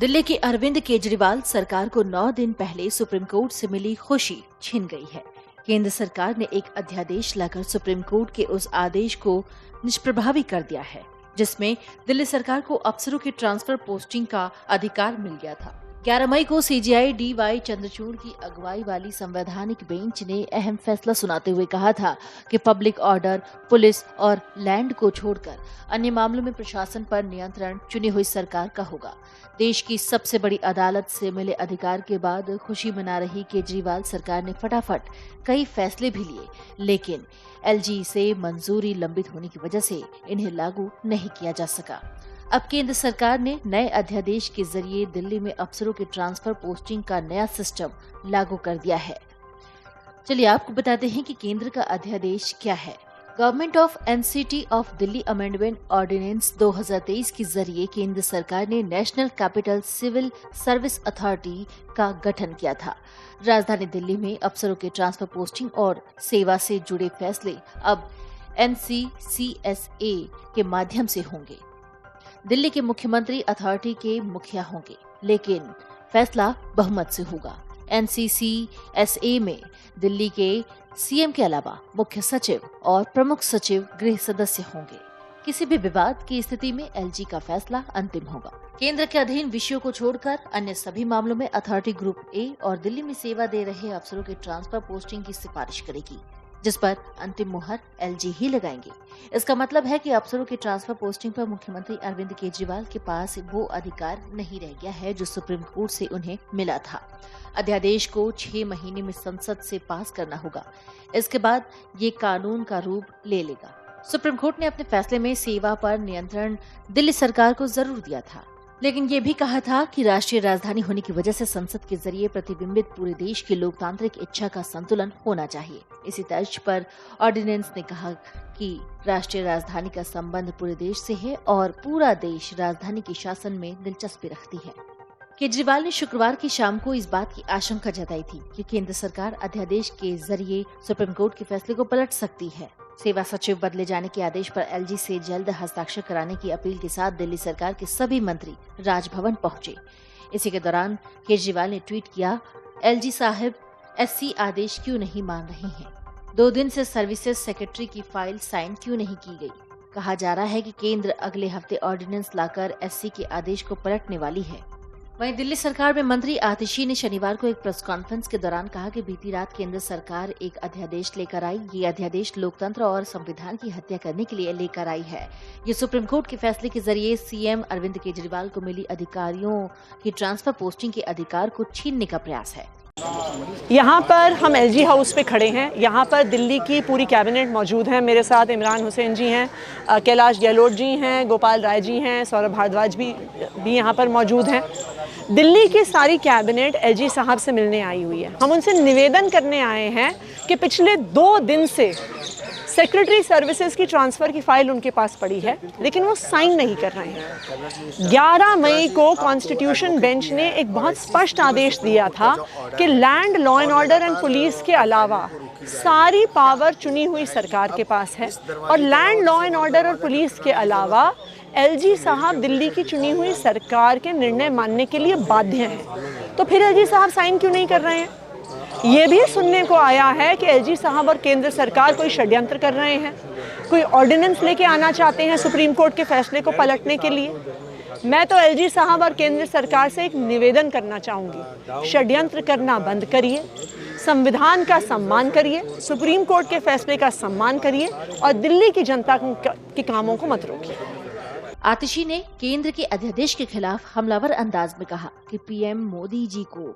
दिल्ली के अरविंद केजरीवाल सरकार को 9 दिन पहले सुप्रीम कोर्ट से मिली खुशी छिन गई है। केंद्र सरकार ने एक अध्यादेश लाकर सुप्रीम कोर्ट के उस आदेश को निष्प्रभावी कर दिया है, जिसमें दिल्ली सरकार को अफसरों की ट्रांसफर पोस्टिंग का अधिकार मिल गया था। 11 मई को सीजेआई डीवाई चंद्रचूड़ की अगुवाई वाली संवैधानिक बेंच ने अहम फैसला सुनाते हुए कहा था कि पब्लिक ऑर्डर, पुलिस और लैंड को छोड़कर अन्य मामलों में प्रशासन पर नियंत्रण चुनी हुई सरकार का होगा। देश की सबसे बड़ी अदालत से मिले अधिकार के बाद खुशी मना रही केजरीवाल सरकार ने फटाफट कई फैसले भी लिए, लेकिन एलजी से मंजूरी लंबित होने की वजह से इन्हें लागू नहीं किया जा सका। अब केंद्र सरकार ने नए अध्यादेश के जरिए दिल्ली में अफसरों की ट्रांसफर पोस्टिंग का नया सिस्टम लागू कर दिया है। चलिए आपको बताते हैं कि केंद्र का अध्यादेश क्या है। Government of NCT of Delhi amendment ordinance 2023 के जरिए केंद्र सरकार ने national capital civil service authority का गठन किया था। राजधानी दिल्ली में अफसरों के ट्रांसफर पोस्टिंग और सेवा से जुड़े फैसले अब NCCSA के माध्यम से होंगे। दिल्ली के मुख्यमंत्री अथॉरिटी के मुखिया होंगे, लेकिन फैसला बहुमत से होगा। NCCSA में दिल्ली के सीएम के अलावा मुख्य सचिव और प्रमुख सचिव गृह सदस्य होंगे। किसी भी विवाद की स्थिति में एलजी का फैसला अंतिम होगा। केंद्र के अधीन विषयों को छोड़कर अन्य सभी मामलों में अथॉरिटी ग्रुप ए और दिल्ली में सेवा दे रहे अफसरों के ट्रांसफर पोस्टिंग की सिफारिश करेगी, जिस पर अंतिम मुहर एलजी ही लगाएंगे। इसका मतलब है कि अफसरों की ट्रांसफर पोस्टिंग पर मुख्यमंत्री अरविंद केजरीवाल के पास वो अधिकार नहीं रह गया है जो सुप्रीम कोर्ट से उन्हें मिला था। अध्यादेश को 6 महीने में संसद से पास करना होगा। इसके बाद ये कानून का रूप ले लेगा। सुप्रीम कोर्ट ने अपने फैसले में सेवा पर नियंत्रण दिल्ली सरकार को जरूर दिया था, लेकिन ये भी कहा था कि राष्ट्रीय राजधानी होने की वजह से संसद के जरिए प्रतिबिंबित पूरे देश की लोकतांत्रिक इच्छा का संतुलन होना चाहिए। इसी तर्ज पर ऑर्डिनेंस ने कहा कि राष्ट्रीय राजधानी का संबंध पूरे देश से है और पूरा देश राजधानी के शासन में दिलचस्पी रखती है। केजरीवाल ने शुक्रवार की शाम को इस बात की आशंका जताई थी कि केंद्र सरकार अध्यादेश के जरिए सुप्रीम कोर्ट के फैसले को पलट सकती है। सेवा सचिव बदले जाने के आदेश पर एलजी से जल्द हस्ताक्षर कराने की अपील के साथ दिल्ली सरकार के सभी मंत्री राजभवन पहुंचे। इसी के दौरान केजरीवाल ने ट्वीट किया, एलजी साहब एससी आदेश क्यों नहीं मान रहे हैं? 2 दिन से सर्विसेज सेक्रेटरी की फाइल साइन क्यों नहीं की गई? कहा जा रहा है कि केंद्र अगले हफ्ते ऑर्डिनेंस लाकर एससी के आदेश को पलटने वाली है। वहीं दिल्ली सरकार में मंत्री आतिशी ने शनिवार को एक प्रेस कॉन्फ्रेंस के दौरान कहा कि बीती रात केंद्र सरकार एक अध्यादेश लेकर आई। ये अध्यादेश लोकतंत्र और संविधान की हत्या करने के लिए लेकर आई है। ये सुप्रीम कोर्ट के फैसले के जरिए सीएम अरविंद केजरीवाल को मिली अधिकारियों की ट्रांसफर पोस्टिंग के अधिकार को छीनने का प्रयास है। यहाँ पर हम एलजी हाउस पे खड़े हैं। यहाँ पर दिल्ली की पूरी कैबिनेट मौजूद है। मेरे साथ इमरान हुसैन जी हैं, कैलाश गहलोत जी हैं, गोपाल राय जी हैं, सौरभ भारद्वाज भी यहाँ पर मौजूद हैं। दिल्ली की सारी कैबिनेट एलजी साहब से मिलने आई हुई है। हम उनसे निवेदन करने आए हैं कि पिछले 2 दिन से सेक्रेटरी सर्विसेज की ट्रांसफ़र की फाइल उनके पास पड़ी है, लेकिन वो साइन नहीं कर रहे हैं। 11 मई को कॉन्स्टिट्यूशन बेंच ने एक बहुत स्पष्ट आदेश दिया था कि land, law and order and police के अलावा सारी पावर चुनी हुई सरकार के पास है और लैंड, लॉ एंड ऑर्डर और पुलिस के अलावा एलजी साहब दिल्ली की चुनी हुई सरकार के निर्णय मानने के लिए बाध्य हैं। तो फिर एलजी साहब साइन क्यों नहीं कर रहे हैं? ये भी सुनने को आया है कि एलजी साहब और केंद्र सरकार कोई षड्यंत्र कर रहे हैं, कोई ऑर्डिनेंस लेके आना चाहते हैं सुप्रीम कोर्ट के फैसले को पलटने के लिए। मैं तो एलजी साहब और केंद्र सरकार से एक निवेदन करना चाहूँगी, षड्यंत्र करना बंद करिए, संविधान का सम्मान करिए, सुप्रीम कोर्ट के फैसले का सम्मान करिए और दिल्ली की जनता के कामों को मत रोकिए। आतिशी ने केंद्र के अध्यादेश के खिलाफ हमलावर अंदाज में कहा कि पीएम मोदी जी को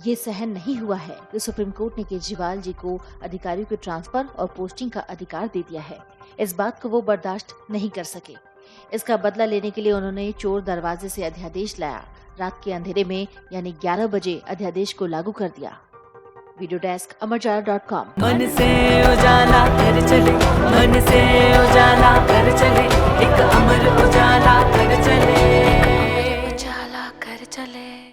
ये सहन नहीं हुआ है कि सुप्रीम कोर्ट ने केजरीवाल जी को अधिकारियों के ट्रांसफर और पोस्टिंग का अधिकार दे दिया है। इस बात को वो बर्दाश्त नहीं कर सके। इसका बदला लेने के लिए उन्होंने चोर दरवाजे से अध्यादेश लाया। रात के अंधेरे में यानी 11 बजे अध्यादेश को लागू कर दिया। वीडियो डेस्क अमरजाला.com। मन से उजाला कर चले, मन से उजाला कर चले, एक अमर उजाला कर चले।